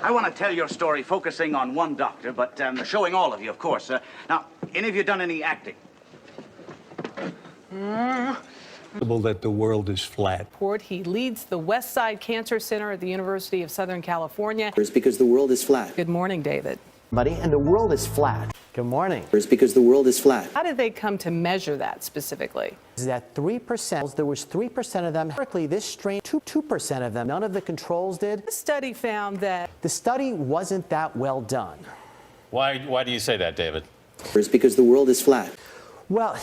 I want to tell your story focusing on one doctor, but showing all of you, of course. Now, any of you done any acting? That the world is flat. He leads the West Side Cancer Center at the University of Southern California. It's because the world is flat. Good morning, David. And the world is flat. Good morning. It's because the world is flat. How did they come to measure that specifically? Is that 3%? There was 3% of them. Historically, this strain, 2% of them. None of the controls did. The study found that The study wasn't that well done. Why do you say that, David? It's because the world is flat. Well,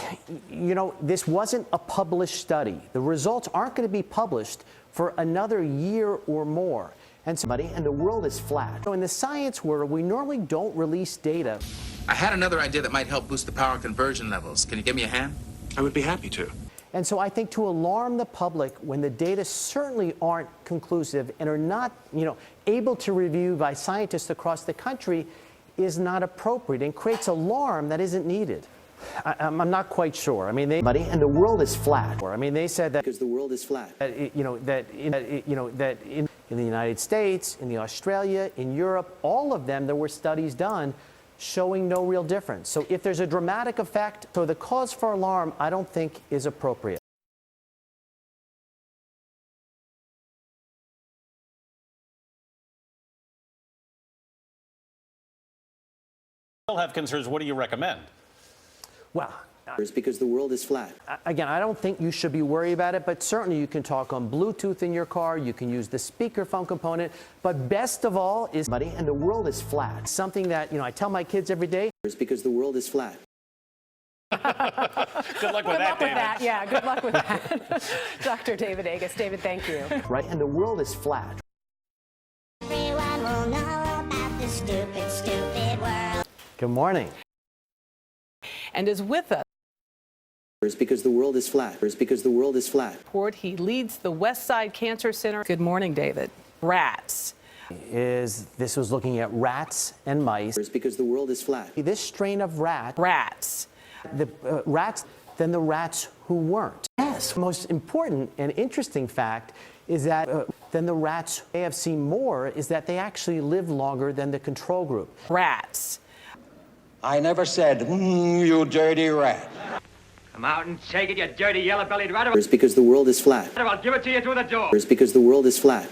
you know, this wasn't a published study. The results aren't going to be published for another year or more. And the world is flat. So in the science world, we normally don't release data. I had another idea that might help boost the power conversion levels. Can you give me a hand? I would be happy to. And so I think to alarm the public when the data certainly aren't conclusive and are not, able to review by scientists across the country is not appropriate and creates alarm that isn't needed. I'm not quite sure. I mean, And the world is flat. I mean, they said that Because the world is flat. that in the United States, in the Australia, in Europe, all of them, there were studies done showing no real difference. So if there's a dramatic effect, so the cause for alarm, I don't think is appropriate. Still have concerns. What do you recommend? Well, It's because the world is flat. again, I don't think you should be worried about it, but certainly you can talk on Bluetooth in your car, you can use the speakerphone component, but best of all is And the world is flat. something that, I tell my kids every day. It's because the world is flat. Good luck with Good that, luck with David. that. Yeah, good luck with that. Dr. David Agus. David, thank you. Right? And the world is flat. Everyone will know about this stupid, stupid world. Good morning. And is with us. It's because the world is flat. It's because the world is flat. He leads the West Side Cancer Center. Good morning, David. Rats. This was looking at rats and mice. It's because the world is flat. This strain of Rats. the rats than the rats who weren't. Yes. The most important and interesting fact is that than the rats may have seen more is that they actually live longer than the control group. Rats. I never said, you dirty rat. Come out and take it, you dirty yellow-bellied rat. It's because the world is flat. I'll give it to you through the door. It's because the world is flat.